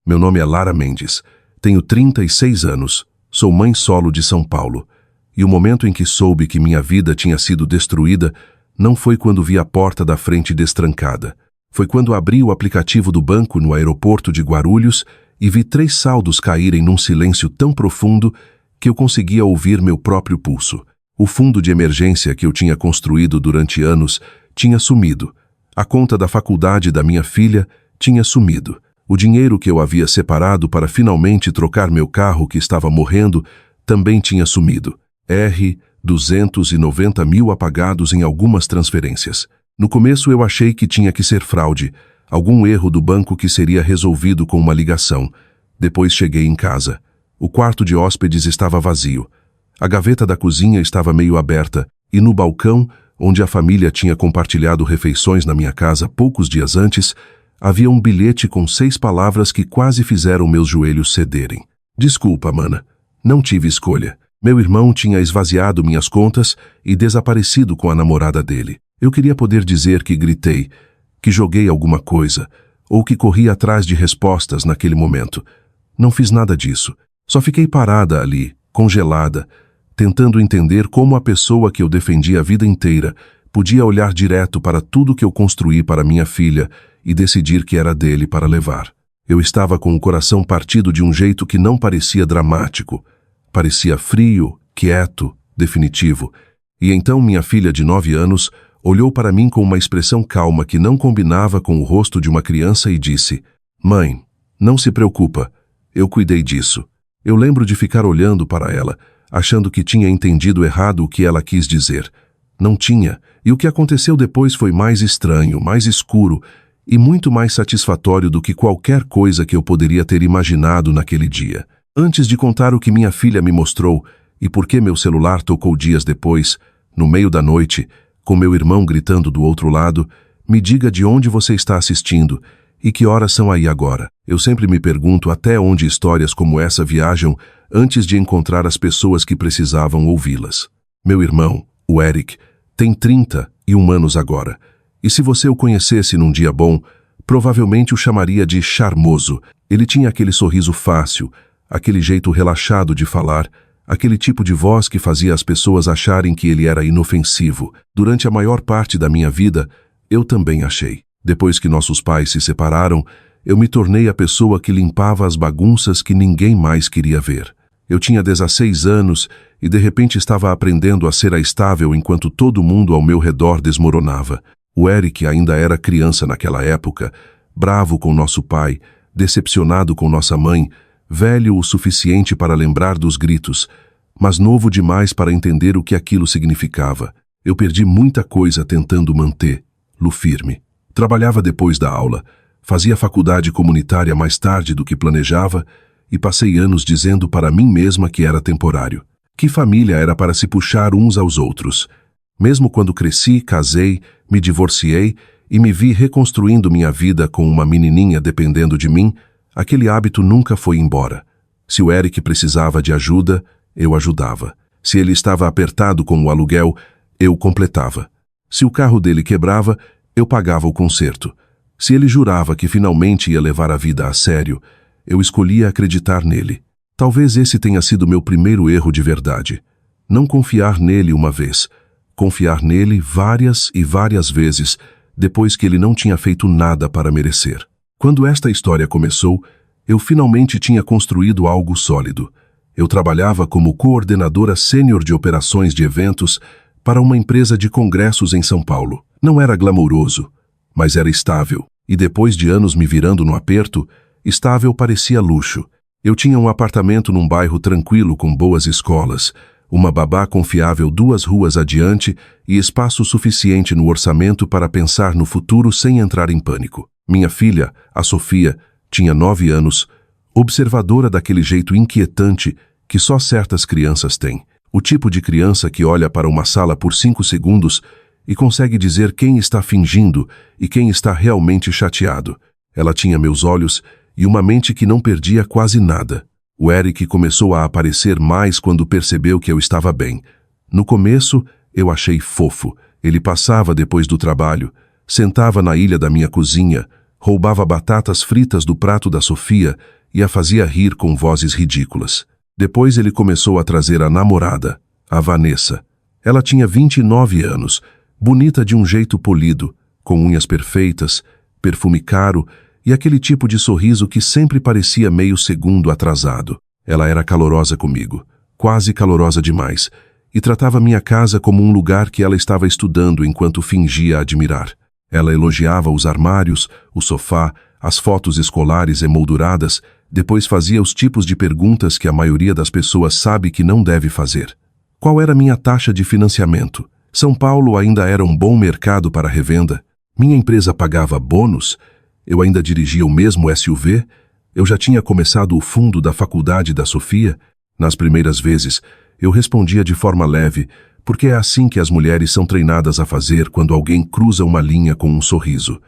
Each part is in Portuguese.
Meu nome é Lara Mendes. Tenho 36 anos. Sou mãe solo de São Paulo. E o momento em que soube que minha vida tinha sido destruída não foi quando vi a porta da frente destrancada. Foi quando abri o aplicativo do banco no aeroporto de Guarulhos e vi 3 saldos caírem num silêncio tão profundo que eu conseguia ouvir meu próprio pulso. O fundo de emergência que eu tinha construído durante anos tinha sumido. A conta da faculdade da minha filha tinha sumido. O dinheiro que eu havia separado para finalmente trocar meu carro que estava morrendo também tinha sumido. 290 mil apagados em algumas transferências. No começo eu achei que tinha que ser fraude, algum erro do banco que seria resolvido com uma ligação. Depois cheguei em casa. O quarto de hóspedes estava vazio. A gaveta da cozinha estava meio aberta e no balcão, onde a família tinha compartilhado refeições na minha casa poucos dias antes, havia um bilhete com 6 palavras que quase fizeram meus joelhos cederem. Desculpa, mana. Não tive escolha. Meu irmão tinha esvaziado minhas contas e desaparecido com a namorada dele. Eu queria poder dizer que gritei, que joguei alguma coisa, ou que corri atrás de respostas naquele momento. Não fiz nada disso. Só fiquei parada ali, congelada, tentando entender como a pessoa que eu defendi a vida inteira podia olhar direto para tudo que eu construí para minha filha e decidir que era dele para levar. Eu estava com o coração partido de um jeito que não parecia dramático. Parecia frio, quieto, definitivo. E então minha filha de 9 anos olhou para mim com uma expressão calma que não combinava com o rosto de uma criança e disse: "Mãe, não se preocupa, eu cuidei disso." Eu lembro de ficar olhando para ela, achando que tinha entendido errado o que ela quis dizer. Não tinha, e o que aconteceu depois foi mais estranho, mais escuro e muito mais satisfatório do que qualquer coisa que eu poderia ter imaginado naquele dia. Antes de contar o que minha filha me mostrou e por que meu celular tocou dias depois, no meio da noite, com meu irmão gritando do outro lado, me diga de onde você está assistindo e que horas são aí agora. Eu sempre me pergunto até onde histórias como essa viajam antes de encontrar as pessoas que precisavam ouvi-las. Meu irmão, o Eric, tem 31 anos agora. E se você o conhecesse num dia bom, provavelmente o chamaria de charmoso. Ele tinha aquele sorriso fácil, aquele jeito relaxado de falar, aquele tipo de voz que fazia as pessoas acharem que ele era inofensivo. Durante a maior parte da minha vida, eu também achei. Depois que nossos pais se separaram, eu me tornei a pessoa que limpava as bagunças que ninguém mais queria ver. Eu tinha 16 anos e de repente estava aprendendo a ser estável enquanto todo mundo ao meu redor desmoronava. O Eric ainda era criança naquela época, bravo com nosso pai, decepcionado com nossa mãe, velho o suficiente para lembrar dos gritos, mas novo demais para entender o que aquilo significava. Eu perdi muita coisa tentando manter-lo firme. Trabalhava depois da aula, fazia faculdade comunitária mais tarde do que planejava e passei anos dizendo para mim mesma que era temporário. Que família era para se puxar uns aos outros. Mesmo quando cresci, casei, me divorciei e me vi reconstruindo minha vida com uma menininha dependendo de mim, aquele hábito nunca foi embora. Se o Eric precisava de ajuda, eu ajudava. Se ele estava apertado com o aluguel, eu completava. Se o carro dele quebrava, eu pagava o conserto. Se ele jurava que finalmente ia levar a vida a sério, eu escolhia acreditar nele. Talvez esse tenha sido meu primeiro erro de verdade. Não confiar nele uma vez. Confiar nele várias e várias vezes, depois que ele não tinha feito nada para merecer. Quando esta história começou, eu finalmente tinha construído algo sólido. Eu trabalhava como coordenadora sênior de operações de eventos para uma empresa de congressos em São Paulo. Não era glamouroso, mas era estável. E depois de anos me virando no aperto, estável parecia luxo. Eu tinha um apartamento num bairro tranquilo com boas escolas, uma babá confiável 2 ruas adiante e espaço suficiente no orçamento para pensar no futuro sem entrar em pânico. Minha filha, a Sofia, tinha 9 anos, observadora daquele jeito inquietante que só certas crianças têm. O tipo de criança que olha para uma sala por 5 segundos e consegue dizer quem está fingindo e quem está realmente chateado. Ela tinha meus olhos e uma mente que não perdia quase nada. O Eric começou a aparecer mais quando percebeu que eu estava bem. No começo, eu achei fofo. Ele passava depois do trabalho, sentava na ilha da minha cozinha, roubava batatas fritas do prato da Sofia e a fazia rir com vozes ridículas. Depois ele começou a trazer a namorada, a Vanessa. Ela tinha 29 anos, bonita de um jeito polido, com unhas perfeitas, perfume caro e aquele tipo de sorriso que sempre parecia meio segundo atrasado. Ela era calorosa comigo, quase calorosa demais, e tratava minha casa como um lugar que ela estava estudando enquanto fingia admirar. Ela elogiava os armários, o sofá, as fotos escolares emolduradas, depois fazia os tipos de perguntas que a maioria das pessoas sabe que não deve fazer. Qual era minha taxa de financiamento? São Paulo ainda era um bom mercado para revenda? Minha empresa pagava bônus? Eu ainda dirigia o mesmo SUV? Eu já tinha começado o fundo da faculdade da Sofia? Nas primeiras vezes, eu respondia de forma leve, porque é assim que as mulheres são treinadas a fazer quando alguém cruza uma linha com um sorriso.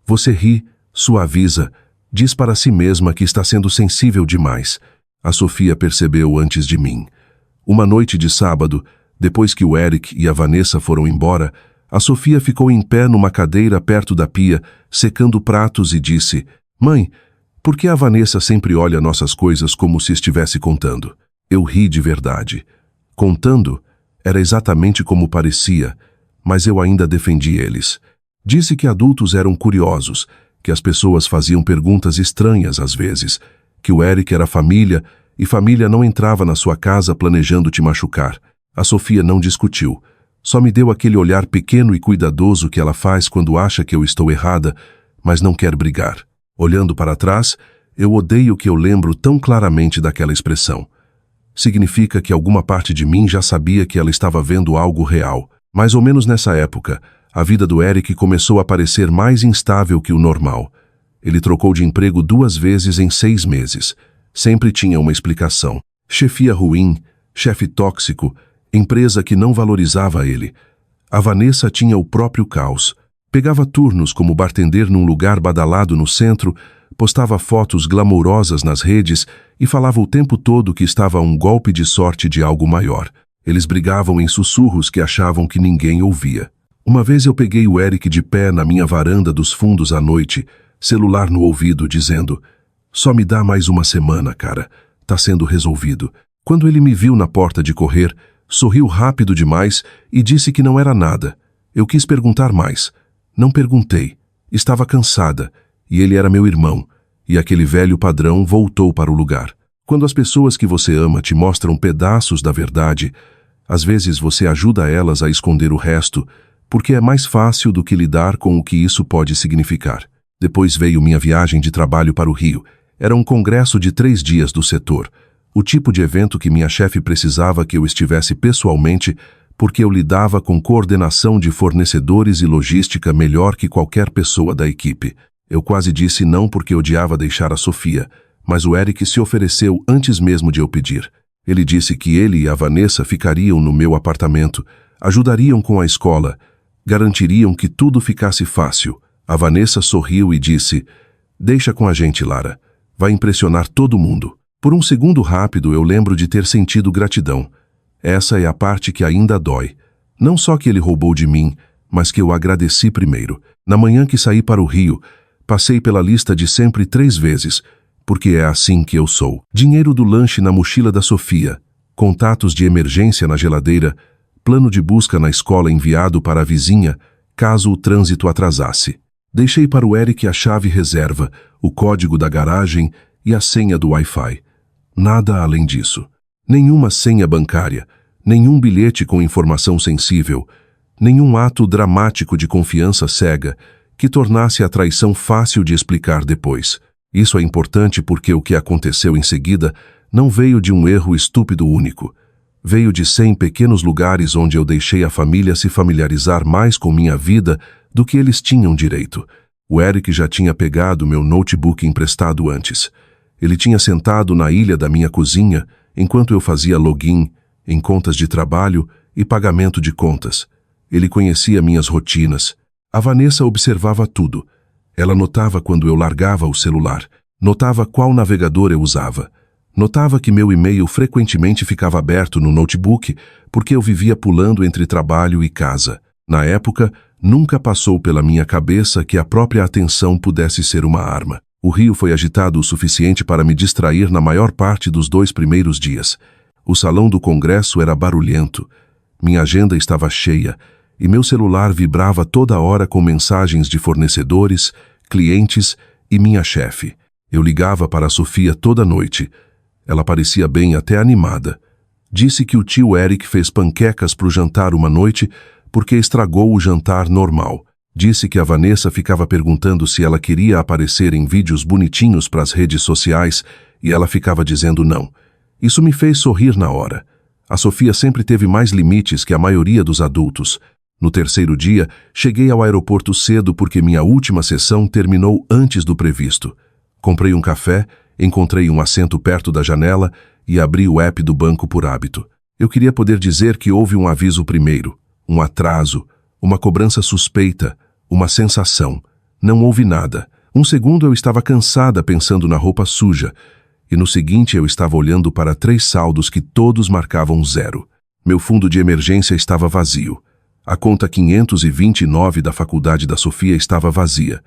Você ri, suaviza, diz para si mesma que está sendo sensível demais. A Sofia percebeu antes de mim. Uma noite de sábado, depois que o Eric e a Vanessa foram embora, a Sofia ficou em pé numa cadeira perto da pia, secando pratos e disse: "Mãe, por que a Vanessa sempre olha nossas coisas como se estivesse contando?" Eu ri de verdade. Contando? Era exatamente como parecia, mas eu ainda defendi eles. Disse que adultos eram curiosos, que as pessoas faziam perguntas estranhas às vezes, que o Eric era família e família não entrava na sua casa planejando te machucar. A Sofia não discutiu. Só me deu aquele olhar pequeno e cuidadoso que ela faz quando acha que eu estou errada, mas não quer brigar. Olhando para trás, eu odeio que eu lembro tão claramente daquela expressão. Significa que alguma parte de mim já sabia que ela estava vendo algo real. Mais ou menos nessa época, a vida do Eric começou a parecer mais instável que o normal. Ele trocou de emprego 2 vezes em 6 meses. Sempre tinha uma explicação. Chefia ruim, chefe tóxico, empresa que não valorizava ele. A Vanessa tinha o próprio caos. Pegava turnos como bartender num lugar badalado no centro, postava fotos glamourosas nas redes e falava o tempo todo que estava a um golpe de sorte de algo maior. Eles brigavam em sussurros que achavam que ninguém ouvia. Uma vez eu peguei o Eric de pé na minha varanda dos fundos à noite, celular no ouvido, dizendo: "Só me dá mais uma semana, cara. Tá sendo resolvido." Quando ele me viu na porta de correr, sorriu rápido demais e disse que não era nada. Eu quis perguntar mais. Não perguntei. Estava cansada, e ele era meu irmão, e aquele velho padrão voltou para o lugar. Quando as pessoas que você ama te mostram pedaços da verdade, às vezes você ajuda elas a esconder o resto, porque é mais fácil do que lidar com o que isso pode significar. Depois veio minha viagem de trabalho para o Rio. Era um congresso de 3 dias do setor. O tipo de evento que minha chefe precisava que eu estivesse pessoalmente, porque eu lidava com coordenação de fornecedores e logística melhor que qualquer pessoa da equipe. Eu quase disse não porque odiava deixar a Sofia, mas o Eric se ofereceu antes mesmo de eu pedir. Ele disse que ele e a Vanessa ficariam no meu apartamento, ajudariam com a escola, garantiriam que tudo ficasse fácil. A Vanessa sorriu e disse: "Deixa com a gente, Lara. Vai impressionar todo mundo." Por um segundo rápido eu lembro de ter sentido gratidão. Essa é a parte que ainda dói. Não só que ele roubou de mim, mas que eu agradeci primeiro. Na manhã que saí para o Rio, passei pela lista de sempre 3 vezes, porque é assim que eu sou. Dinheiro do lanche na mochila da Sofia, contatos de emergência na geladeira, plano de busca na escola enviado para a vizinha, caso o trânsito atrasasse. Deixei para o Eric a chave reserva, o código da garagem e a senha do Wi-Fi. Nada além disso. Nenhuma senha bancária, nenhum bilhete com informação sensível, nenhum ato dramático de confiança cega que tornasse a traição fácil de explicar depois. Isso é importante porque o que aconteceu em seguida não veio de um erro estúpido único. Veio de 100 pequenos lugares onde eu deixei a família se familiarizar mais com minha vida do que eles tinham direito. O Eric já tinha pegado meu notebook emprestado antes. Ele tinha sentado na ilha da minha cozinha enquanto eu fazia login em contas de trabalho e pagamento de contas. Ele conhecia minhas rotinas. A Vanessa observava tudo. Ela notava quando eu largava o celular, notava qual navegador eu usava, notava que meu e-mail frequentemente ficava aberto no notebook porque eu vivia pulando entre trabalho e casa. Na época, nunca passou pela minha cabeça que a própria atenção pudesse ser uma arma. O rio foi agitado o suficiente para me distrair na maior parte dos 2 primeiros dias. O salão do congresso era barulhento. Minha agenda estava cheia e meu celular vibrava toda hora com mensagens de fornecedores, clientes e minha chefe. Eu ligava para a Sofia toda noite. Ela parecia bem até animada. Disse que o tio Eric fez panquecas para o jantar uma noite porque estragou o jantar normal. Disse que a Vanessa ficava perguntando se ela queria aparecer em vídeos bonitinhos para as redes sociais e ela ficava dizendo não. Isso me fez sorrir na hora. A Sofia sempre teve mais limites que a maioria dos adultos. No terceiro dia, cheguei ao aeroporto cedo porque minha última sessão terminou antes do previsto. Comprei um café, encontrei um assento perto da janela e abri o app do banco por hábito. Eu queria poder dizer que houve um aviso primeiro, um atraso, uma cobrança suspeita, uma sensação. Não houve nada. Um segundo eu estava cansada pensando na roupa suja, e no seguinte eu estava olhando para 3 saldos que todos marcavam 0. Meu fundo de emergência estava vazio. A conta 529 da faculdade da Sofia estava vazia.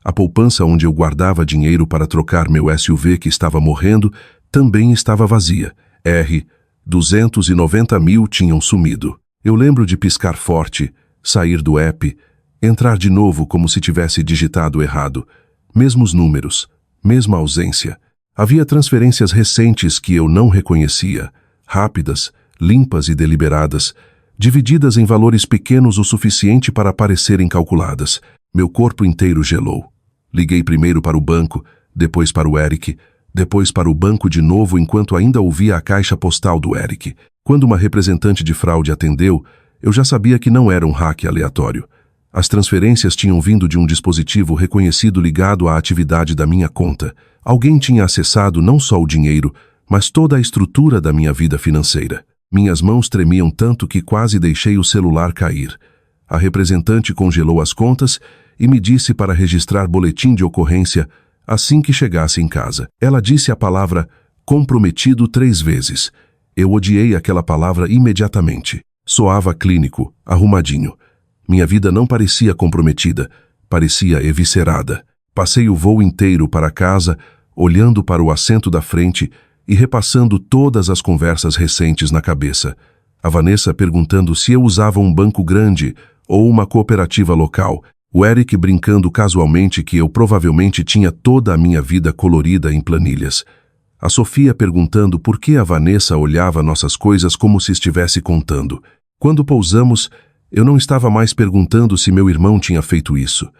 A poupança onde eu guardava dinheiro para trocar meu SUV que estava morrendo também estava vazia. 290 mil tinham sumido. Eu lembro de piscar forte, sair do app, entrar de novo como se tivesse digitado errado. Mesmos números, mesma ausência. Havia transferências recentes que eu não reconhecia, rápidas, limpas e deliberadas, divididas em valores pequenos o suficiente para parecerem calculadas. Meu corpo inteiro gelou. Liguei primeiro para o banco, depois para o Eric, depois para o banco de novo enquanto ainda ouvia a caixa postal do Eric. Quando uma representante de fraude atendeu, eu já sabia que não era um hack aleatório. As transferências tinham vindo de um dispositivo reconhecido ligado à atividade da minha conta. Alguém tinha acessado não só o dinheiro, mas toda a estrutura da minha vida financeira. Minhas mãos tremiam tanto que quase deixei o celular cair. A representante congelou as contas e me disse para registrar boletim de ocorrência assim que chegasse em casa. Ela disse a palavra comprometido 3 vezes. Eu odiei aquela palavra imediatamente. Soava clínico, arrumadinho. Minha vida não parecia comprometida, parecia eviscerada. Passei o voo inteiro para casa, olhando para o assento da frente e repassando todas as conversas recentes na cabeça. A Vanessa perguntando se eu usava um banco grande ou uma cooperativa local. O Eric brincando casualmente que eu provavelmente tinha toda a minha vida colorida em planilhas. A Sofia perguntando por que a Vanessa olhava nossas coisas como se estivesse contando. Quando pousamos, eu não estava mais perguntando se meu irmão tinha feito isso.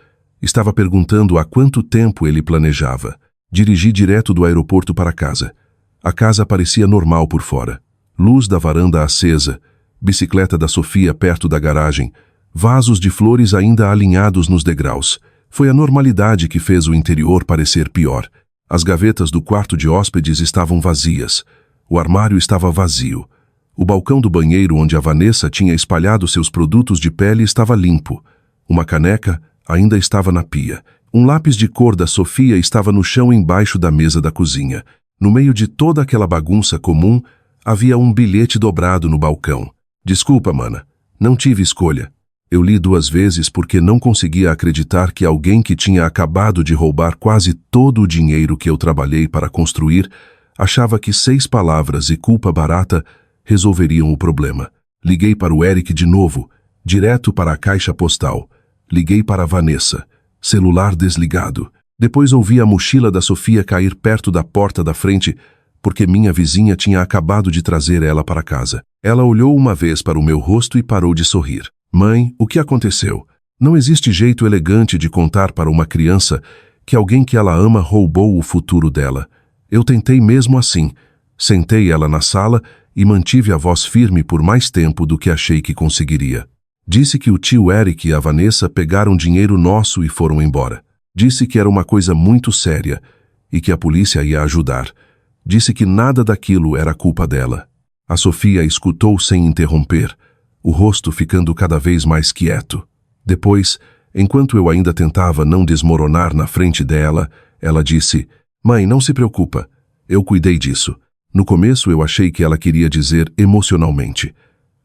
Estava perguntando há quanto tempo ele planejava. Dirigi direto do aeroporto para casa. A casa parecia normal por fora. Luz da varanda acesa, bicicleta da Sofia perto da garagem, vasos de flores ainda alinhados nos degraus. Foi a normalidade que fez o interior parecer pior. As gavetas do quarto de hóspedes estavam vazias. O armário estava vazio. O balcão do banheiro onde a Vanessa tinha espalhado seus produtos de pele estava limpo. Uma caneca ainda estava na pia. Um lápis de cor da Sofia estava no chão embaixo da mesa da cozinha. No meio de toda aquela bagunça comum, havia um bilhete dobrado no balcão. Desculpa, mana. Não tive escolha. Eu li 2 vezes porque não conseguia acreditar que alguém que tinha acabado de roubar quase todo o dinheiro que eu trabalhei para construir achava que 6 palavras e culpa barata resolveriam o problema. Liguei para o Eric de novo, direto para a caixa postal. Liguei para a Vanessa, celular desligado. Depois ouvi a mochila da Sofia cair perto da porta da frente, porque minha vizinha tinha acabado de trazer ela para casa. Ela olhou uma vez para o meu rosto e parou de sorrir. Mãe, o que aconteceu? Não existe jeito elegante de contar para uma criança que alguém que ela ama roubou o futuro dela. Eu tentei mesmo assim. Sentei ela na sala e mantive a voz firme por mais tempo do que achei que conseguiria. Disse que o tio Eric e a Vanessa pegaram dinheiro nosso e foram embora. Disse que era uma coisa muito séria e que a polícia ia ajudar. Disse que nada daquilo era culpa dela. A Sofia escutou sem interromper, o rosto ficando cada vez mais quieto. Depois, enquanto eu ainda tentava não desmoronar na frente dela, ela disse: Mãe, não se preocupa, eu cuidei disso. No começo eu achei que ela queria dizer emocionalmente.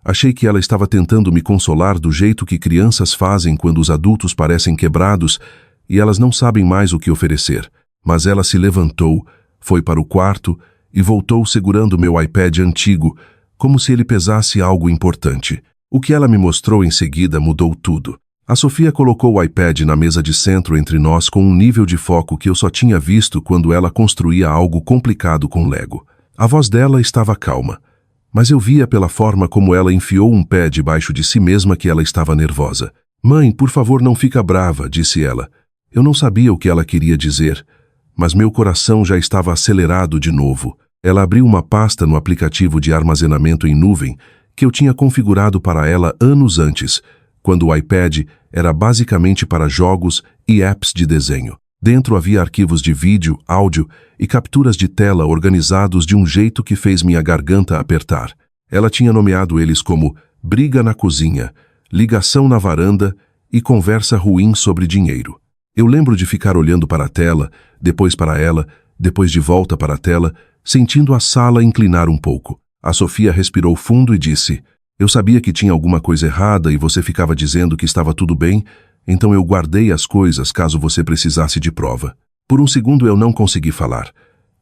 Achei que ela estava tentando me consolar do jeito que crianças fazem quando os adultos parecem quebrados e elas não sabem mais o que oferecer. Mas ela se levantou, foi para o quarto e voltou segurando meu iPad antigo, como se ele pesasse algo importante. O que ela me mostrou em seguida mudou tudo. A Sofia colocou o iPad na mesa de centro entre nós com um nível de foco que eu só tinha visto quando ela construía algo complicado com Lego. A voz dela estava calma, mas eu via pela forma como ela enfiou um pé debaixo de si mesma que ela estava nervosa. Mãe, por favor, não fica brava, disse ela. Eu não sabia o que ela queria dizer, mas meu coração já estava acelerado de novo. Ela abriu uma pasta no aplicativo de armazenamento em nuvem que eu tinha configurado para ela anos antes, quando o iPad era basicamente para jogos e apps de desenho. Dentro havia arquivos de vídeo, áudio e capturas de tela organizados de um jeito que fez minha garganta apertar. Ela tinha nomeado eles como briga na cozinha, ligação na varanda e conversa ruim sobre dinheiro. Eu lembro de ficar olhando para a tela, depois para ela, depois de volta para a tela, sentindo a sala inclinar um pouco. A Sofia respirou fundo e disse: eu sabia que tinha alguma coisa errada e você ficava dizendo que estava tudo bem, então eu guardei as coisas caso você precisasse de prova. Por um segundo eu não consegui falar.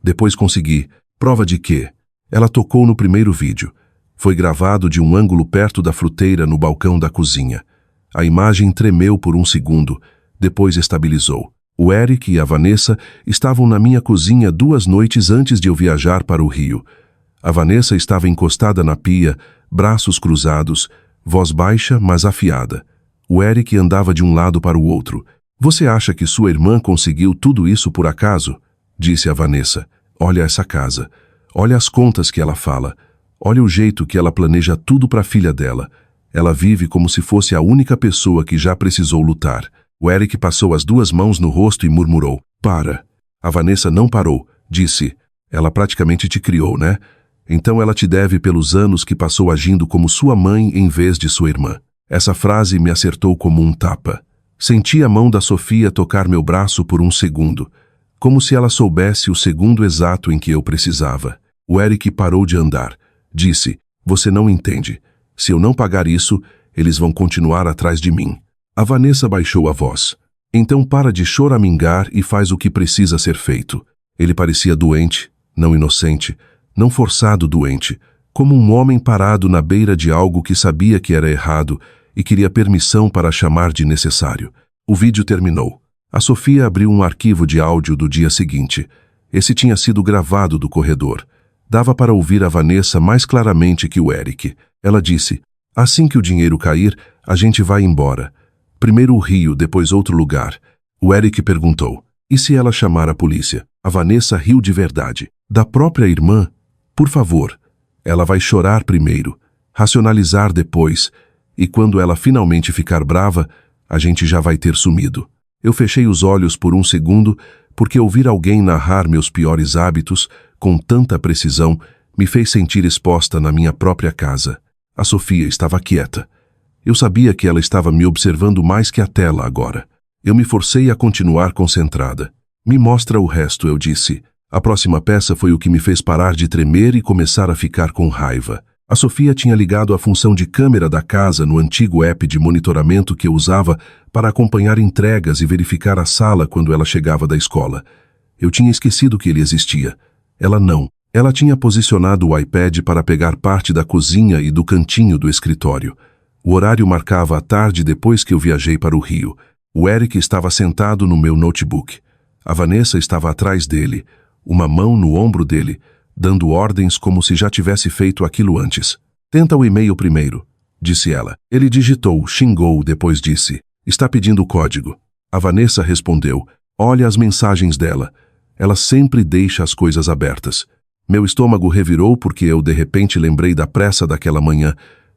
Depois consegui. Prova de quê? Ela tocou no primeiro vídeo. Foi gravado de um ângulo perto da fruteira no balcão da cozinha. A imagem tremeu por um segundo, depois estabilizou. O Eric e a Vanessa estavam na minha cozinha 2 noites antes de eu viajar para o Rio. A Vanessa estava encostada na pia, braços cruzados, voz baixa, mas afiada. O Eric andava de um lado para o outro. Você acha que sua irmã conseguiu tudo isso por acaso? Disse a Vanessa. Olha essa casa. Olha as contas que ela fala. Olha o jeito que ela planeja tudo para a filha dela. Ela vive como se fosse a única pessoa que já precisou lutar. O Eric passou as 2 mãos no rosto e murmurou: para. A Vanessa não parou. Disse: ela praticamente te criou, né? Então ela te deve pelos anos que passou agindo como sua mãe em vez de sua irmã. Essa frase me acertou como um tapa. Senti a mão da Sofia tocar meu braço por um segundo, como se ela soubesse o segundo exato em que eu precisava. O Eric parou de andar. Disse: você não entende. Se eu não pagar isso, eles vão continuar atrás de mim. A Vanessa baixou a voz. Então para de choramingar e faz o que precisa ser feito. Ele parecia doente, não inocente, não forçado doente, como um homem parado na beira de algo que sabia que era errado e queria permissão para chamar de necessário. O vídeo terminou. A Sofia abriu um arquivo de áudio do dia seguinte. Esse tinha sido gravado do corredor. Dava para ouvir a Vanessa mais claramente que o Eric. Ela disse: assim que o dinheiro cair, a gente vai embora. Primeiro o Rio, depois outro lugar. O Eric perguntou: e se ela chamar a polícia? A Vanessa riu de verdade. Da própria irmã? Por favor. Ela vai chorar primeiro, racionalizar depois, e quando ela finalmente ficar brava, a gente já vai ter sumido. Eu fechei os olhos por um segundo, porque ouvir alguém narrar meus piores hábitos, com tanta precisão, me fez sentir exposta na minha própria casa. A Sofia estava quieta. Eu sabia que ela estava me observando mais que a tela agora. Eu me forcei a continuar concentrada. Me mostra o resto, eu disse. A próxima peça foi o que me fez parar de tremer e começar a ficar com raiva. A Sofia tinha ligado a função de câmera da casa no antigo app de monitoramento que eu usava para acompanhar entregas e verificar a sala quando ela chegava da escola. Eu tinha esquecido que ele existia. Ela não. Ela tinha posicionado o iPad para pegar parte da cozinha e do cantinho do escritório. O horário marcava a tarde depois que eu viajei para o Rio. O Eric estava sentado no meu notebook. A Vanessa estava atrás dele, uma mão no ombro dele, dando ordens como se já tivesse feito aquilo antes. Tenta o e-mail primeiro, disse ela. Ele digitou, xingou, depois disse: está pedindo o código. A Vanessa respondeu: olha as mensagens dela. Ela sempre deixa as coisas abertas. Meu estômago revirou porque eu de repente lembrei da pressa daquela manhã,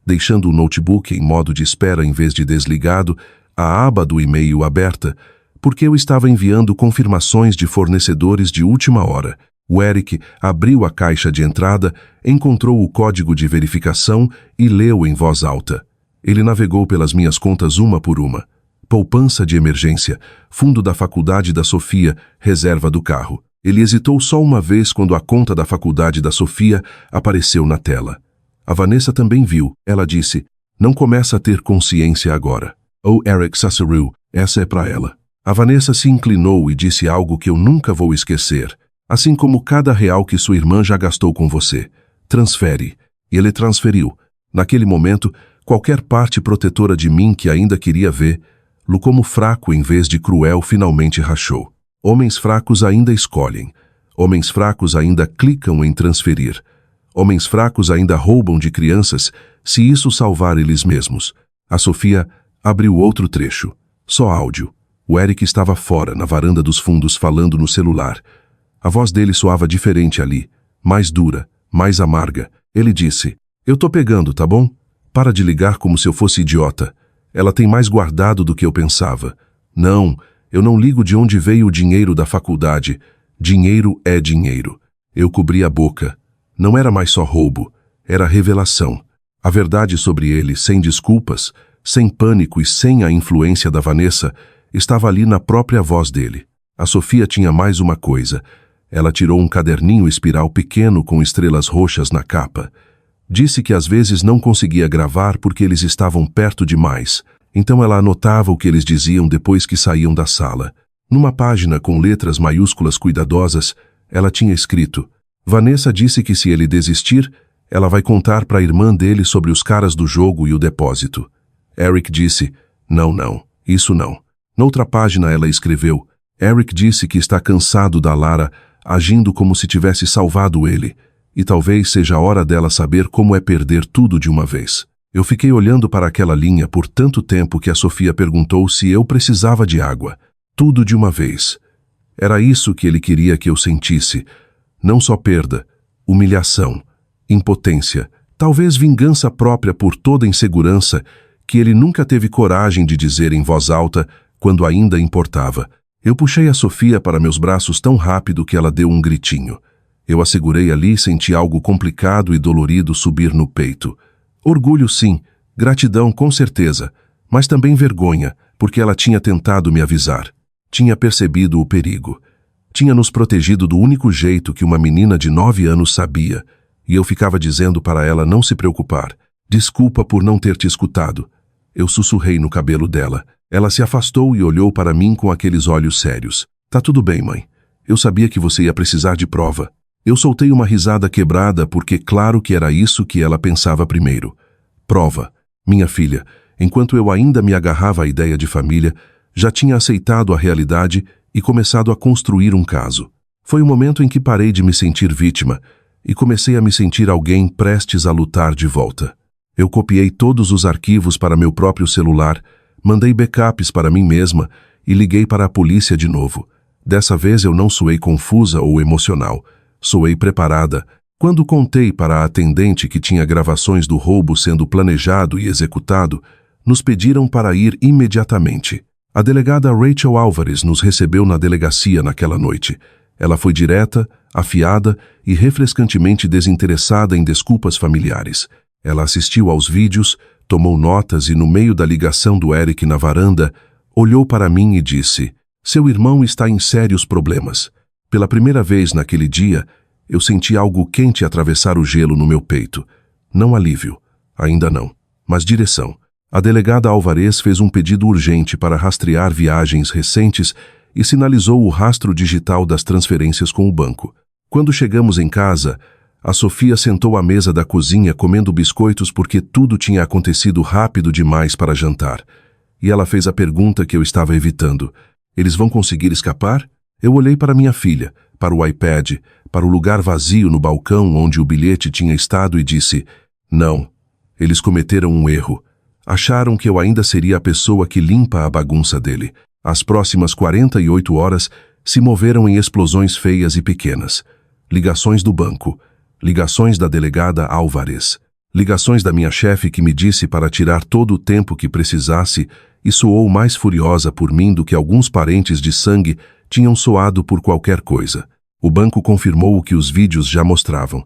deixando o notebook em modo de espera em vez de desligado, a aba do e-mail aberta, porque eu estava enviando confirmações de fornecedores de última hora. O Eric abriu a caixa de entrada, encontrou o código de verificação e leu em voz alta. Ele navegou pelas minhas contas uma por uma. Poupança de emergência, fundo da faculdade da Sofia, reserva do carro. Ele hesitou só uma vez quando a conta da faculdade da Sofia apareceu na tela. A Vanessa também viu. Ela disse: não começa a ter consciência agora. Oh, Eric Sasseru, essa é para ela. A Vanessa se inclinou e disse algo que eu nunca vou esquecer. Assim como cada real que sua irmã já gastou com você. Transfere. E ele transferiu. Naquele momento, qualquer parte protetora de mim que ainda queria vê-lo como fraco em vez de cruel finalmente rachou. Homens fracos ainda escolhem. Homens fracos ainda clicam em transferir. Homens fracos ainda roubam de crianças, se isso salvar eles mesmos. A Sofia abriu outro trecho. Só áudio. O Eric estava fora, na varanda dos fundos, falando no celular. A voz dele soava diferente ali, mais dura, mais amarga. Ele disse: "Eu tô pegando, tá bom? Para de ligar como se eu fosse idiota. Ela tem mais guardado do que eu pensava. Não, eu não ligo de onde veio o dinheiro da faculdade. Dinheiro é dinheiro." Eu cobri a boca. Não era mais só roubo, era revelação. A verdade sobre ele, sem desculpas, sem pânico e sem a influência da Vanessa, estava ali na própria voz dele. A Sofia tinha mais uma coisa. Ela tirou um caderninho espiral pequeno com estrelas roxas na capa. Disse que às vezes não conseguia gravar porque eles estavam perto demais. Então ela anotava o que eles diziam depois que saíam da sala. Numa página com letras maiúsculas cuidadosas, ela tinha escrito: "Vanessa disse que se ele desistir, ela vai contar para a irmã dele sobre os caras do jogo e o depósito." Eric disse: Não, isso não." Noutra página ela escreveu: "Eric disse que está cansado da Lara agindo como se tivesse salvado ele, e talvez seja a hora dela saber como é perder tudo de uma vez." Eu fiquei olhando para aquela linha por tanto tempo que a Sofia perguntou se eu precisava de água. Tudo de uma vez. Era isso que ele queria que eu sentisse. Não só perda, humilhação, impotência, talvez vingança própria por toda a insegurança que ele nunca teve coragem de dizer em voz alta quando ainda importava. Eu puxei a Sofia para meus braços tão rápido que ela deu um gritinho. Eu a segurei ali e senti algo complicado e dolorido subir no peito. Orgulho sim, gratidão com certeza, mas também vergonha, porque ela tinha tentado me avisar. Tinha percebido o perigo. Tinha nos protegido do único jeito que uma menina de 9 anos sabia, e eu ficava dizendo para ela não se preocupar. "Desculpa por não ter te escutado." Eu sussurrei no cabelo dela. Ela se afastou e olhou para mim com aqueles olhos sérios. "Tá tudo bem, mãe. Eu sabia que você ia precisar de prova." Eu soltei uma risada quebrada porque claro que era isso que ela pensava primeiro. Prova. Minha filha, enquanto eu ainda me agarrava à ideia de família, já tinha aceitado a realidade e começado a construir um caso. Foi o momento em que parei de me sentir vítima e comecei a me sentir alguém prestes a lutar de volta. Eu copiei todos os arquivos para meu próprio celular, mandei backups para mim mesma e liguei para a polícia de novo. Dessa vez eu não soei confusa ou emocional. Soei preparada. Quando contei para a atendente que tinha gravações do roubo sendo planejado e executado, nos pediram para ir imediatamente. A delegada Rachel Álvares nos recebeu na delegacia naquela noite. Ela foi direta, afiada e refrescantemente desinteressada em desculpas familiares. Ela assistiu aos vídeos, tomou notas e, no meio da ligação do Eric na varanda, olhou para mim e disse: "Seu irmão está em sérios problemas." Pela primeira vez naquele dia, eu senti algo quente atravessar o gelo no meu peito. Não alívio, ainda não, mas direção. A delegada Álvares fez um pedido urgente para rastrear viagens recentes e sinalizou o rastro digital das transferências com o banco. Quando chegamos em casa, a Sofia sentou à mesa da cozinha comendo biscoitos porque tudo tinha acontecido rápido demais para jantar. E ela fez a pergunta que eu estava evitando: "Eles vão conseguir escapar?" Eu olhei para minha filha, para o iPad, para o lugar vazio no balcão onde o bilhete tinha estado e disse: "Não, eles cometeram um erro. Acharam que eu ainda seria a pessoa que limpa a bagunça dele." As próximas 48 horas se moveram em explosões feias e pequenas. Ligações do banco, ligações da delegada Álvares, ligações da minha chefe que me disse para tirar todo o tempo que precisasse e soou mais furiosa por mim do que alguns parentes de sangue tinham soado por qualquer coisa. O banco confirmou o que os vídeos já mostravam.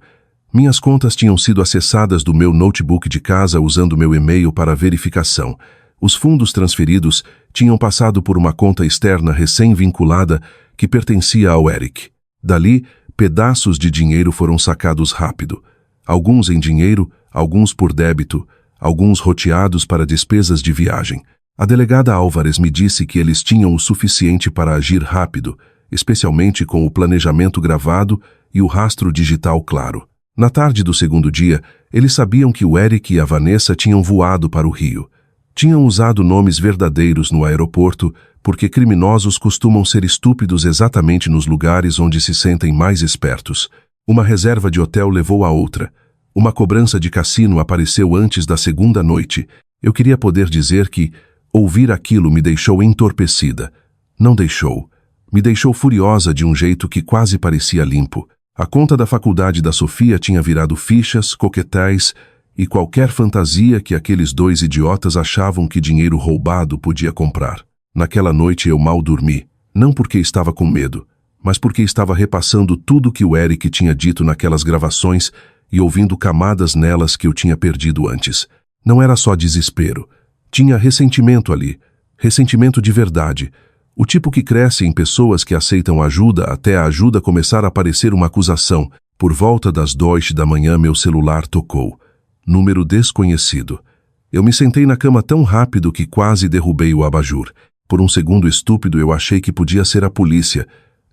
Minhas contas tinham sido acessadas do meu notebook de casa usando meu e-mail para verificação. Os fundos transferidos tinham passado por uma conta externa recém-vinculada que pertencia ao Eric. Dali, pedaços de dinheiro foram sacados rápido. Alguns em dinheiro, alguns por débito, alguns roteados para despesas de viagem. A delegada Álvares me disse que eles tinham o suficiente para agir rápido, especialmente com o planejamento gravado e o rastro digital claro. Na tarde do segundo dia, eles sabiam que o Eric e a Vanessa tinham voado para o Rio. Tinham usado nomes verdadeiros no aeroporto, porque criminosos costumam ser estúpidos exatamente nos lugares onde se sentem mais espertos. Uma reserva de hotel levou a outra. Uma cobrança de cassino apareceu antes da segunda noite. Eu queria poder dizer que ouvir aquilo me deixou entorpecida. Não deixou. Me deixou furiosa de um jeito que quase parecia limpo. A conta da faculdade da Sofia tinha virado fichas, coquetéis e qualquer fantasia que aqueles dois idiotas achavam que dinheiro roubado podia comprar. Naquela noite eu mal dormi, não porque estava com medo, mas porque estava repassando tudo que o Eric tinha dito naquelas gravações e ouvindo camadas nelas que eu tinha perdido antes. Não era só desespero. Tinha ressentimento ali. Ressentimento de verdade. O tipo que cresce em pessoas que aceitam ajuda até a ajuda começar a parecer uma acusação. Por volta das 2 da manhã meu celular tocou. Número desconhecido. Eu me sentei na cama tão rápido que quase derrubei o abajur. Por um segundo estúpido eu achei que podia ser a polícia.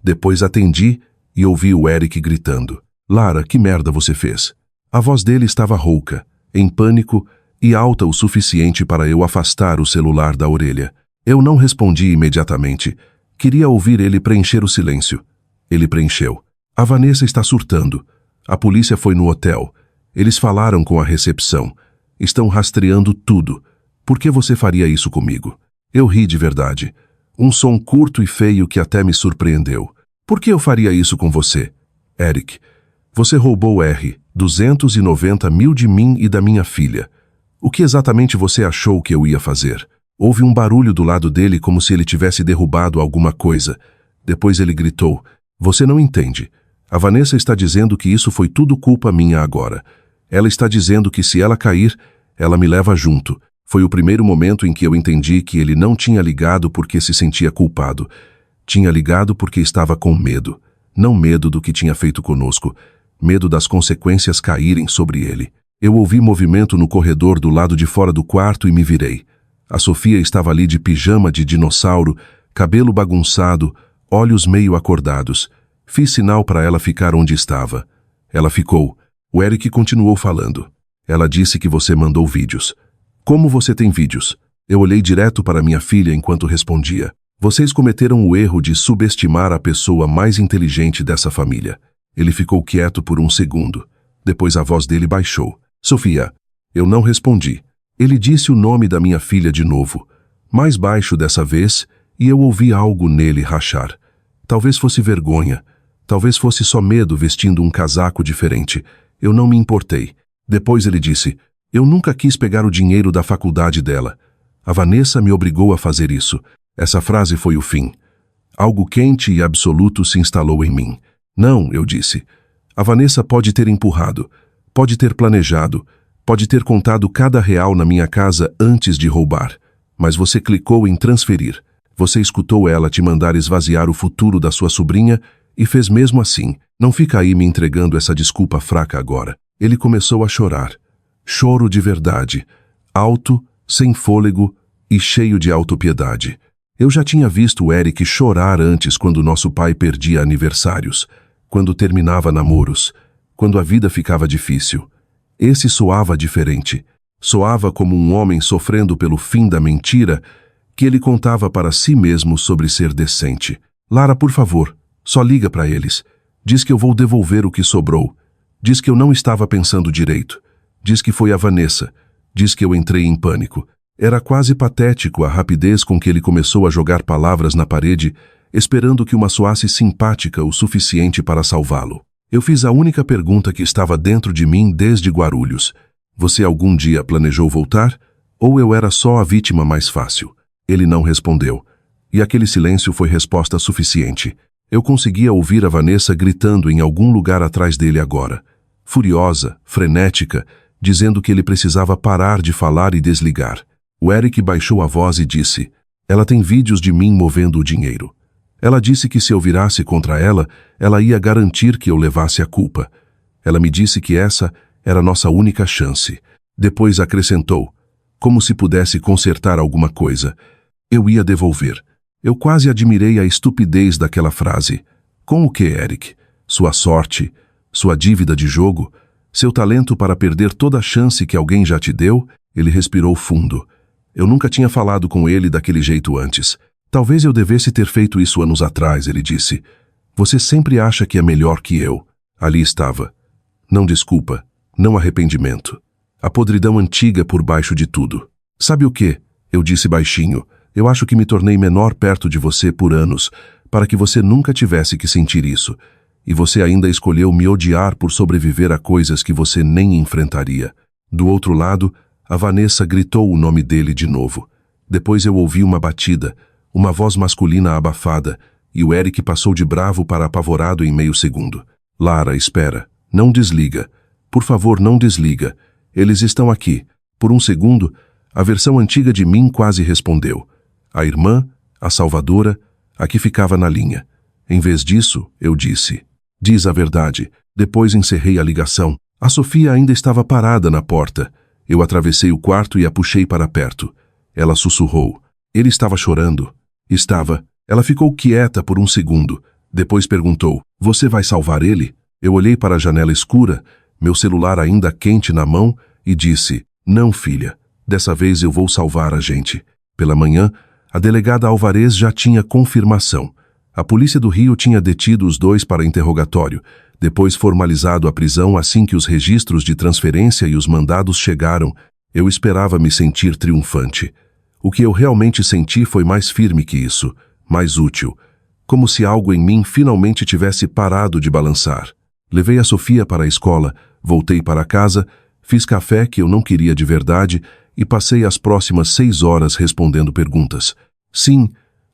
Depois atendi e ouvi o Eric gritando. Lara, que merda você fez? A voz dele estava rouca, em pânico e alta o suficiente para eu afastar o celular da orelha. Eu não respondi imediatamente. Queria ouvir ele preencher o silêncio. Ele preencheu. A Vanessa está surtando. A polícia foi no hotel. Eles falaram com a recepção. Estão rastreando tudo. Por que você faria isso comigo? Eu ri de verdade. Um som curto e feio que até me surpreendeu. Por que eu faria isso com você? Eric, você roubou R$290 mil de mim e da minha filha. O que exatamente você achou que eu ia fazer? Houve um barulho do lado dele como se ele tivesse derrubado alguma coisa. Depois ele gritou, você não entende. A Vanessa está dizendo que isso foi tudo culpa minha agora. Ela está dizendo que se ela cair, ela me leva junto. Foi o primeiro momento em que eu entendi que ele não tinha ligado porque se sentia culpado. Tinha ligado porque estava com medo. Não medo do que tinha feito conosco. Medo das consequências caírem sobre ele. Eu ouvi movimento no corredor do lado de fora do quarto e me virei. A Sofia estava ali de pijama de dinossauro, cabelo bagunçado, olhos meio acordados. Fiz sinal para ela ficar onde estava. Ela ficou. O Eric continuou falando. Ela disse que você mandou vídeos. Como você tem vídeos? Eu olhei direto para minha filha enquanto respondia. Vocês cometeram o erro de subestimar a pessoa mais inteligente dessa família. Ele ficou quieto por um segundo. Depois a voz dele baixou. Sofia. Eu não respondi. Ele disse o nome da minha filha de novo, mais baixo dessa vez, e eu ouvi algo nele rachar. Talvez fosse vergonha, talvez fosse só medo vestindo um casaco diferente. Eu não me importei. Depois ele disse, eu nunca quis pegar o dinheiro da faculdade dela. A Vanessa me obrigou a fazer isso. Essa frase foi o fim. Algo quente e absoluto se instalou em mim. Não, eu disse. A Vanessa pode ter empurrado, pode ter planejado, pode ter contado cada real na minha casa antes de roubar. Mas você clicou em transferir. Você escutou ela te mandar esvaziar o futuro da sua sobrinha e fez mesmo assim. Não fica aí me entregando essa desculpa fraca agora. Ele começou a chorar. Choro de verdade. Alto, sem fôlego e cheio de autopiedade. Eu já tinha visto o Eric chorar antes quando nosso pai perdia aniversários, quando terminava namoros, quando a vida ficava difícil. Esse soava diferente. Soava como um homem sofrendo pelo fim da mentira que ele contava para si mesmo sobre ser decente. Lara, por favor, só liga para eles. Diz que eu vou devolver o que sobrou. Diz que eu não estava pensando direito. Diz que foi a Vanessa. Diz que eu entrei em pânico. Era quase patético a rapidez com que ele começou a jogar palavras na parede, esperando que uma soasse simpática o suficiente para salvá-lo. Eu fiz a única pergunta que estava dentro de mim desde Guarulhos. Você algum dia planejou voltar? Ou eu era só a vítima mais fácil? Ele não respondeu. E aquele silêncio foi resposta suficiente. Eu conseguia ouvir a Vanessa gritando em algum lugar atrás dele agora. Furiosa, frenética, dizendo que ele precisava parar de falar e desligar. O Eric baixou a voz e disse, ela tem vídeos de mim movendo o dinheiro. Ela disse que se eu virasse contra ela, ela ia garantir que eu levasse a culpa. Ela me disse que essa era nossa única chance. Depois acrescentou, como se pudesse consertar alguma coisa. Eu ia devolver. Eu quase admirei a estupidez daquela frase. Com o que, Eric? Sua sorte? Sua dívida de jogo? Seu talento para perder toda a chance que alguém já te deu? Ele respirou fundo. Eu nunca tinha falado com ele daquele jeito antes. Talvez eu devesse ter feito isso anos atrás, ele disse. Você sempre acha que é melhor que eu. Ali estava. Não desculpa, não arrependimento. A podridão antiga por baixo de tudo. Sabe o quê? Eu disse baixinho. Eu acho que me tornei menor perto de você por anos, para que você nunca tivesse que sentir isso. E você ainda escolheu me odiar por sobreviver a coisas que você nem enfrentaria. Do outro lado, a Vanessa gritou o nome dele de novo. Depois eu ouvi uma batida, uma voz masculina abafada, e o Eric passou de bravo para apavorado em meio segundo. Lara, espera. Não desliga. Por favor, não desliga. Eles estão aqui. Por um segundo, a versão antiga de mim quase respondeu. A irmã, a salvadora, a que ficava na linha. Em vez disso, eu disse. Diz a verdade. Depois encerrei a ligação. A Sofia ainda estava parada na porta. Eu atravessei o quarto e a puxei para perto. Ela sussurrou. Ele estava chorando. Estava. Ela ficou quieta por um segundo. Depois perguntou, você vai salvar ele? Eu olhei para a janela escura, meu celular ainda quente na mão, e disse, não, filha. Dessa vez eu vou salvar a gente. Pela manhã, a delegada Alvarez já tinha confirmação. A polícia do Rio tinha detido os dois para interrogatório, depois formalizado a prisão assim que os registros de transferência e os mandados chegaram. Eu esperava me sentir triunfante. O que eu realmente senti foi mais firme que isso, mais útil. Como se algo em mim finalmente tivesse parado de balançar. Levei a Sofia para a escola, voltei para casa, fiz café que eu não queria de verdade e passei as próximas 6 horas respondendo perguntas. Sim,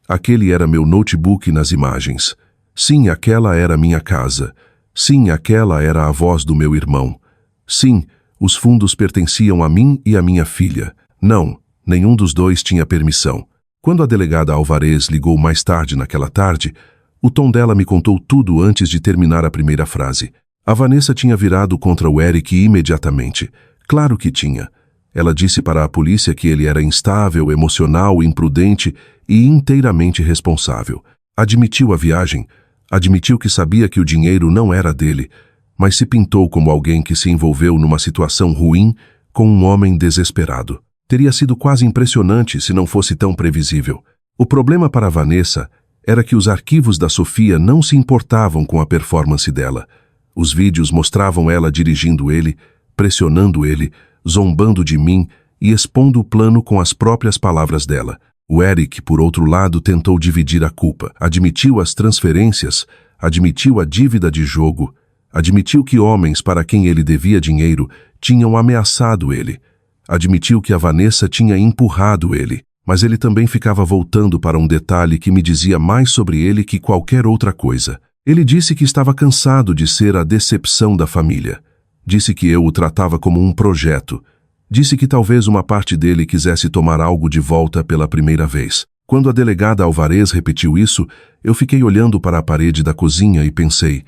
aquele era meu notebook nas imagens. Sim, aquela era minha casa. Sim, aquela era a voz do meu irmão. Sim, os fundos pertenciam a mim e a minha filha. Não, nenhum dos dois tinha permissão. Quando a delegada Alvarez ligou mais tarde naquela tarde, o tom dela me contou tudo antes de terminar a primeira frase. A Vanessa tinha virado contra o Eric imediatamente. Claro que tinha. Ela disse para a polícia que ele era instável, emocional, imprudente e inteiramente responsável. Admitiu a viagem, admitiu que sabia que o dinheiro não era dele, mas se pintou como alguém que se envolveu numa situação ruim com um homem desesperado. Teria sido quase impressionante se não fosse tão previsível. O problema para Vanessa era que os arquivos da Sofia não se importavam com a performance dela. Os vídeos mostravam ela dirigindo ele, pressionando ele, zombando de mim e expondo o plano com as próprias palavras dela. O Eric, por outro lado, tentou dividir a culpa. Admitiu as transferências, admitiu a dívida de jogo, admitiu que homens para quem ele devia dinheiro tinham ameaçado ele. Admitiu que a Vanessa tinha empurrado ele, mas ele também ficava voltando para um detalhe que me dizia mais sobre ele que qualquer outra coisa. Ele disse que estava cansado de ser a decepção da família. Disse que eu o tratava como um projeto. Disse que talvez uma parte dele quisesse tomar algo de volta pela primeira vez. Quando a delegada Alvarez repetiu isso, eu fiquei olhando para a parede da cozinha e pensei,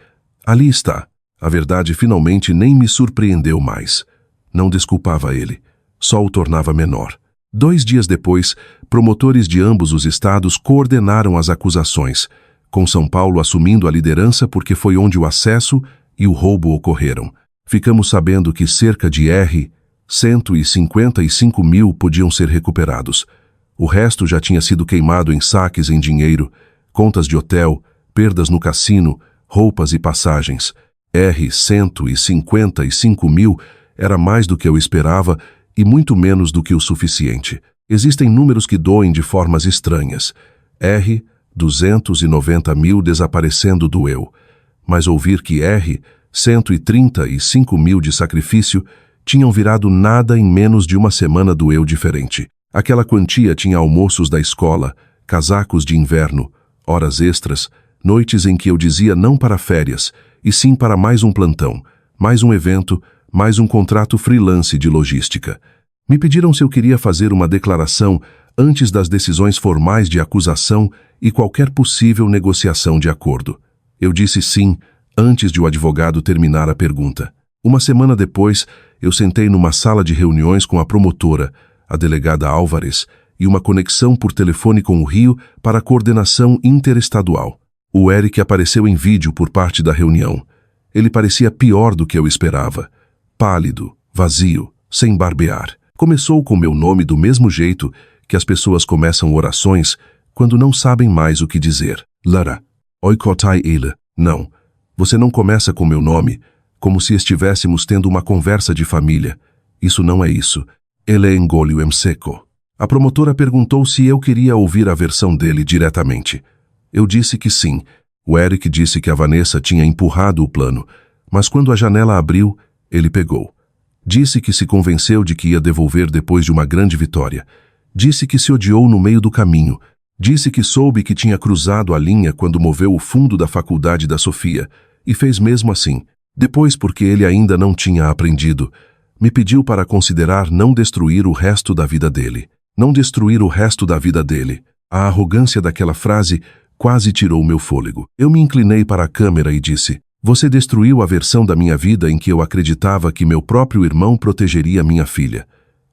ali está. A verdade finalmente nem me surpreendeu mais. Não desculpava ele. Só o tornava menor. 2 dias depois, promotores de ambos os estados coordenaram as acusações, com São Paulo assumindo a liderança porque foi onde o acesso e o roubo ocorreram. Ficamos sabendo que cerca de R$ 155 mil podiam ser recuperados. O resto já tinha sido queimado em saques em dinheiro, contas de hotel, perdas no cassino, roupas e passagens. R$ 155 mil era mais do que eu esperava e muito menos do que o suficiente. Existem números que doem de formas estranhas. R$ 290 mil desaparecendo doeu. Mas ouvir que R$ 135 mil de sacrifício tinham virado nada em menos de uma semana doeu diferente. Aquela quantia tinha almoços da escola, casacos de inverno, horas extras, noites em que eu dizia não para férias, e sim para mais um plantão, mais um evento, mais um contrato freelance de logística. Me pediram se eu queria fazer uma declaração antes das decisões formais de acusação e qualquer possível negociação de acordo. Eu disse sim, antes de o advogado terminar a pergunta. Uma semana depois, eu sentei numa sala de reuniões com a promotora, a delegada Álvares, e uma conexão por telefone com o Rio para a coordenação interestadual. O Eric apareceu em vídeo por parte da reunião. Ele parecia pior do que eu esperava. Pálido, vazio, sem barbear. Começou com meu nome do mesmo jeito que as pessoas começam orações quando não sabem mais o que dizer. Lara, oikotai ele. Não, você não começa com meu nome, como se estivéssemos tendo uma conversa de família. Isso não é isso. Ele engoliu em seco. A promotora perguntou se eu queria ouvir a versão dele diretamente. Eu disse que sim. O Eric disse que a Vanessa tinha empurrado o plano, mas quando a janela abriu, ele pegou. Disse que se convenceu de que ia devolver depois de uma grande vitória. Disse que se odiou no meio do caminho. Disse que soube que tinha cruzado a linha quando moveu o fundo da faculdade da Sofia, e fez mesmo assim. Depois, porque ele ainda não tinha aprendido, me pediu para considerar não destruir o resto da vida dele. Não destruir o resto da vida dele. A arrogância daquela frase quase tirou meu fôlego. Eu me inclinei para a câmera e disse: você destruiu a versão da minha vida em que eu acreditava que meu próprio irmão protegeria minha filha.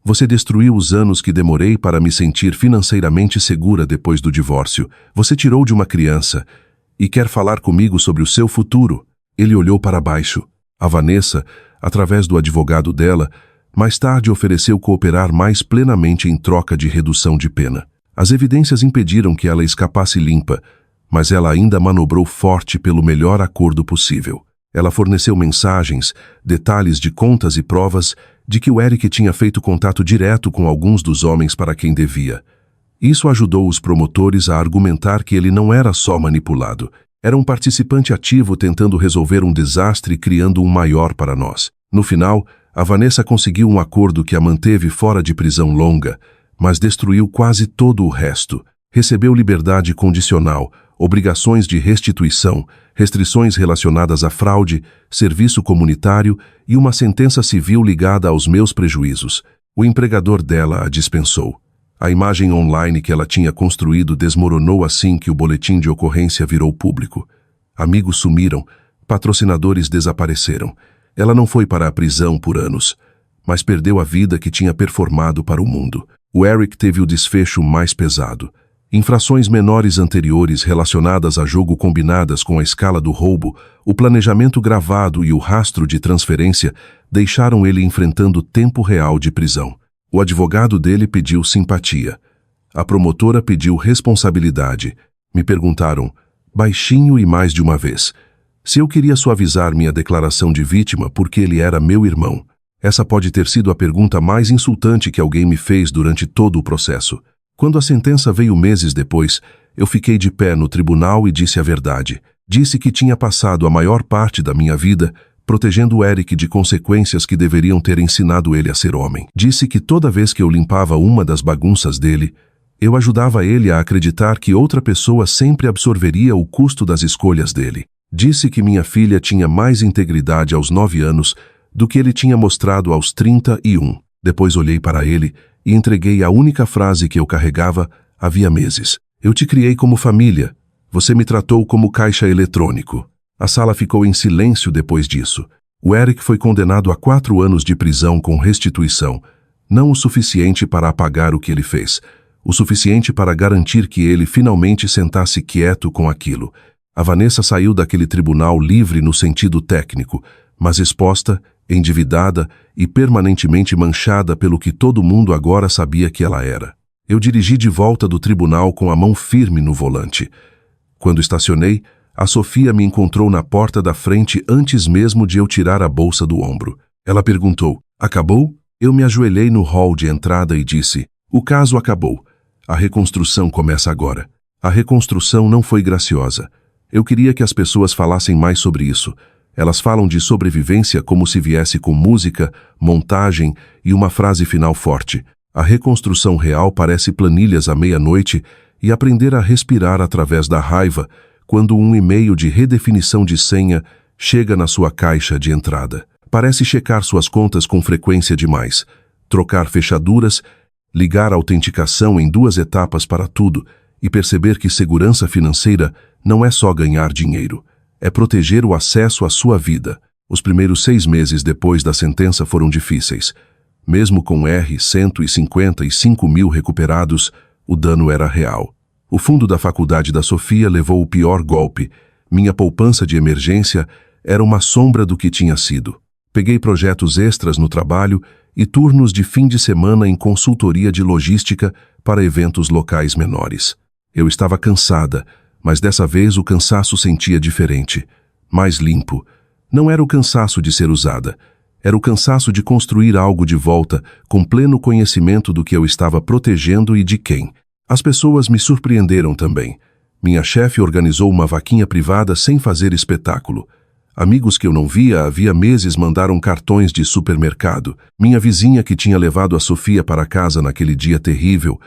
Você destruiu os anos que demorei para me sentir financeiramente segura depois do divórcio. Você tirou de uma criança e quer falar comigo sobre o seu futuro. Ele olhou para baixo. A Vanessa, através do advogado dela, mais tarde ofereceu cooperar mais plenamente em troca de redução de pena. As evidências impediram que ela escapasse limpa, mas ela ainda manobrou forte pelo melhor acordo possível. Ela forneceu mensagens, detalhes de contas e provas de que o Eric tinha feito contato direto com alguns dos homens para quem devia. Isso ajudou os promotores a argumentar que ele não era só manipulado, era um participante ativo tentando resolver um desastre e criando um maior para nós. No final, a Vanessa conseguiu um acordo que a manteve fora de prisão longa, mas destruiu quase todo o resto. Recebeu liberdade condicional, obrigações de restituição, restrições relacionadas à fraude, serviço comunitário e uma sentença civil ligada aos meus prejuízos. O empregador dela a dispensou. A imagem online que ela tinha construído desmoronou assim que o boletim de ocorrência virou público. Amigos sumiram, patrocinadores desapareceram. Ela não foi para a prisão por anos, mas perdeu a vida que tinha performado para o mundo. O Eric teve o desfecho mais pesado. Infrações menores anteriores relacionadas a jogo combinadas com a escala do roubo, o planejamento gravado e o rastro de transferência deixaram ele enfrentando tempo real de prisão. O advogado dele pediu simpatia. A promotora pediu responsabilidade. Me perguntaram, baixinho e mais de uma vez, se eu queria suavizar minha declaração de vítima porque ele era meu irmão. Essa pode ter sido a pergunta mais insultante que alguém me fez durante todo o processo. Quando a sentença veio meses depois, eu fiquei de pé no tribunal e disse a verdade. Disse que tinha passado a maior parte da minha vida protegendo o Eric de consequências que deveriam ter ensinado ele a ser homem. Disse que toda vez que eu limpava uma das bagunças dele, eu ajudava ele a acreditar que outra pessoa sempre absorveria o custo das escolhas dele. Disse que minha filha tinha mais integridade aos 9 anos do que ele tinha mostrado aos 31. Depois olhei para ele e entreguei a única frase que eu carregava havia meses. Eu te criei como família. Você me tratou como caixa eletrônico. A sala ficou em silêncio depois disso. O Eric foi condenado a 4 anos de prisão com restituição. Não o suficiente para apagar o que ele fez. O suficiente para garantir que ele finalmente sentasse quieto com aquilo. A Vanessa saiu daquele tribunal livre no sentido técnico, mas exposta, endividada e permanentemente manchada pelo que todo mundo agora sabia que ela era. Eu dirigi de volta do tribunal com a mão firme no volante. Quando estacionei, a Sofia me encontrou na porta da frente antes mesmo de eu tirar a bolsa do ombro. Ela perguntou, acabou? Eu me ajoelhei no hall de entrada e disse, o caso acabou. A reconstrução começa agora. A reconstrução não foi graciosa. Eu queria que as pessoas falassem mais sobre isso. Elas falam de sobrevivência como se viesse com música, montagem e uma frase final forte. A reconstrução real parece planilhas à meia-noite e aprender a respirar através da raiva quando um e-mail de redefinição de senha chega na sua caixa de entrada. Parece checar suas contas com frequência demais, trocar fechaduras, ligar a autenticação em 2 etapas para tudo e perceber que segurança financeira não é só ganhar dinheiro, é proteger o acesso à sua vida. Os primeiros 6 meses depois da sentença foram difíceis. Mesmo com R$ 155.000 recuperados, o dano era real. O fundo da faculdade da Sofia levou o pior golpe. Minha poupança de emergência era uma sombra do que tinha sido. Peguei projetos extras no trabalho e turnos de fim de semana em consultoria de logística para eventos locais menores. Eu estava cansada, mas dessa vez o cansaço sentia diferente, mais limpo. Não era o cansaço de ser usada, era o cansaço de construir algo de volta, com pleno conhecimento do que eu estava protegendo e de quem. As pessoas me surpreenderam também. Minha chefe organizou uma vaquinha privada sem fazer espetáculo. Amigos que eu não via havia meses mandaram cartões de supermercado. Minha vizinha, que tinha levado a Sofia para casa naquele dia terrível,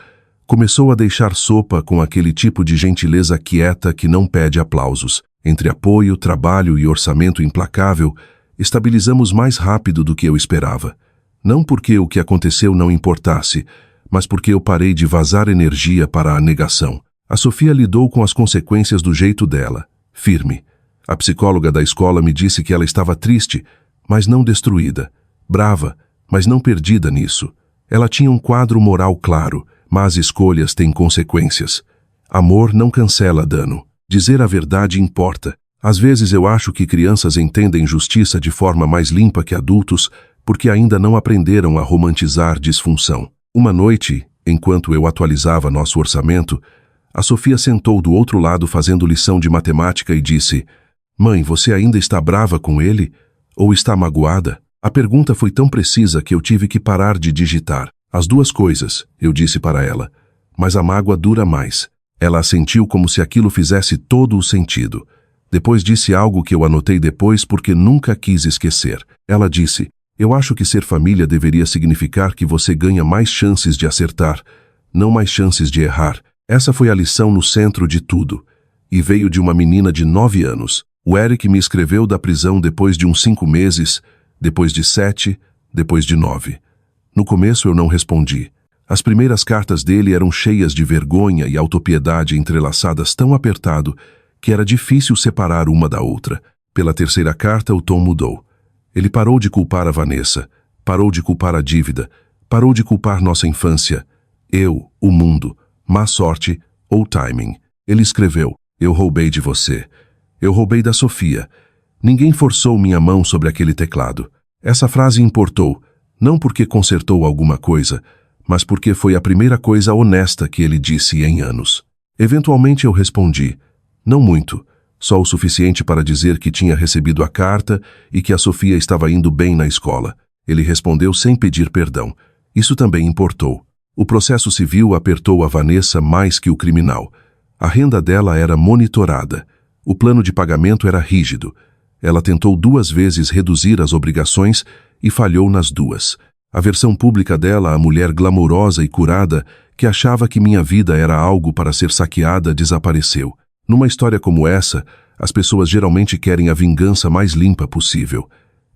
começou a deixar sopa com aquele tipo de gentileza quieta que não pede aplausos. Entre apoio, trabalho e orçamento implacável, estabilizamos mais rápido do que eu esperava. Não porque o que aconteceu não importasse, mas porque eu parei de vazar energia para a negação. A Sofia lidou com as consequências do jeito dela, firme. A psicóloga da escola me disse que ela estava triste, mas não destruída. Brava, mas não perdida nisso. Ela tinha um quadro moral claro, mas escolhas têm consequências. Amor não cancela dano. Dizer a verdade importa. Às vezes eu acho que crianças entendem justiça de forma mais limpa que adultos, porque ainda não aprenderam a romantizar disfunção. Uma noite, enquanto eu atualizava nosso orçamento, a Sofia sentou do outro lado fazendo lição de matemática e disse: "Mãe, você ainda está brava com ele? Ou está magoada?" A pergunta foi tão precisa que eu tive que parar de digitar. "As duas coisas", eu disse para ela. "Mas a mágoa dura mais." Ela assentiu como se aquilo fizesse todo o sentido. Depois disse algo que eu anotei depois porque nunca quis esquecer. Ela disse: "Eu acho que ser família deveria significar que você ganha mais chances de acertar, não mais chances de errar." Essa foi a lição no centro de tudo. E veio de uma menina de 9 anos. O Eric me escreveu da prisão depois de uns 5 meses, depois de 7, depois de 9. No começo eu não respondi. As primeiras cartas dele eram cheias de vergonha e autopiedade entrelaçadas tão apertado que era difícil separar uma da outra. Pela terceira carta o tom mudou. Ele parou de culpar a Vanessa, parou de culpar a dívida, parou de culpar nossa infância, eu, o mundo, má sorte ou timing. Ele escreveu: "Eu roubei de você. Eu roubei da Sofia. Ninguém forçou minha mão sobre aquele teclado." Essa frase importou, não porque consertou alguma coisa, mas porque foi a primeira coisa honesta que ele disse em anos. Eventualmente eu respondi: "Não muito, só o suficiente para dizer que tinha recebido a carta e que a Sofia estava indo bem na escola." Ele respondeu sem pedir perdão. Isso também importou. O processo civil apertou a Vanessa mais que o criminal. A renda dela era monitorada. O plano de pagamento era rígido. Ela tentou 2 vezes reduzir as obrigações e falhou nas 2. A versão pública dela, a mulher glamourosa e curada, que achava que minha vida era algo para ser saqueada, desapareceu. Numa história como essa, as pessoas geralmente querem a vingança mais limpa possível.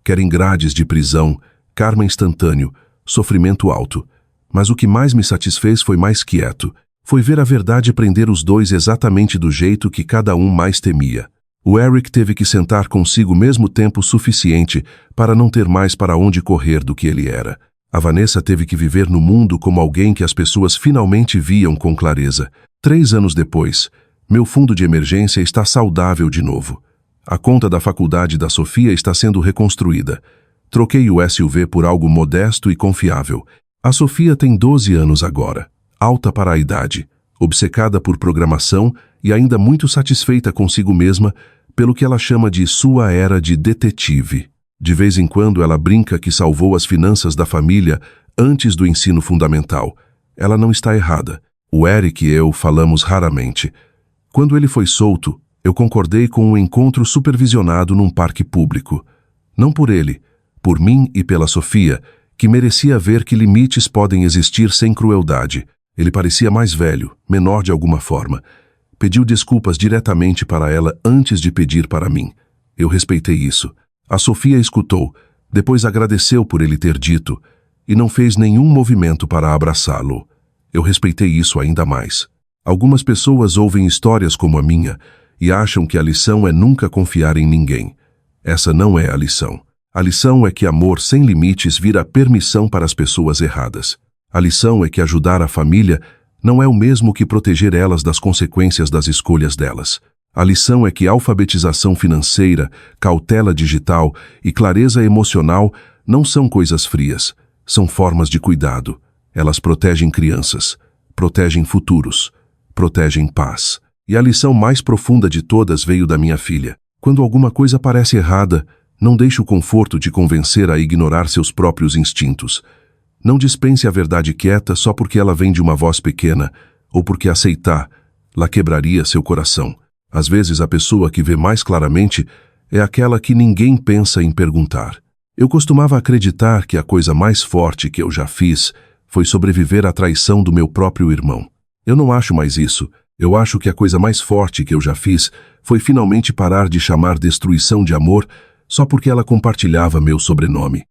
Querem grades de prisão, karma instantâneo, sofrimento alto. Mas o que mais me satisfez foi mais quieto. Foi ver a verdade prender os dois exatamente do jeito que cada um mais temia. O Eric teve que sentar consigo mesmo tempo suficiente para não ter mais para onde correr do que ele era. A Vanessa teve que viver no mundo como alguém que as pessoas finalmente viam com clareza. 3 anos depois, meu fundo de emergência está saudável de novo. A conta da faculdade da Sofia está sendo reconstruída. Troquei o SUV por algo modesto e confiável. A Sofia tem 12 anos agora, alta para a idade, obcecada por programação e ainda muito satisfeita consigo mesma pelo que ela chama de sua era de detetive. De vez em quando ela brinca que salvou as finanças da família antes do ensino fundamental. Ela não está errada. O Eric e eu falamos raramente. Quando ele foi solto, eu concordei com um encontro supervisionado num parque público. Não por ele, por mim e pela Sofia, que merecia ver que limites podem existir sem crueldade. Ele parecia mais velho, menor de alguma forma. Pediu desculpas diretamente para ela antes de pedir para mim. Eu respeitei isso. A Sofia escutou, depois agradeceu por ele ter dito, e não fez nenhum movimento para abraçá-lo. Eu respeitei isso ainda mais. Algumas pessoas ouvem histórias como a minha e acham que a lição é nunca confiar em ninguém. Essa não é a lição. A lição é que amor sem limites vira permissão para as pessoas erradas. A lição é que ajudar a família não é o mesmo que proteger elas das consequências das escolhas delas. A lição é que alfabetização financeira, cautela digital e clareza emocional não são coisas frias, são formas de cuidado. Elas protegem crianças, protegem futuros, protegem paz. E a lição mais profunda de todas veio da minha filha. Quando alguma coisa parece errada, não deixe o conforto de convencer a ignorar seus próprios instintos. Não dispense a verdade quieta só porque ela vem de uma voz pequena, ou porque aceitar, lá quebraria seu coração. Às vezes a pessoa que vê mais claramente é aquela que ninguém pensa em perguntar. Eu costumava acreditar que a coisa mais forte que eu já fiz foi sobreviver à traição do meu próprio irmão. Eu não acho mais isso. Eu acho que a coisa mais forte que eu já fiz foi finalmente parar de chamar destruição de amor só porque ela compartilhava meu sobrenome.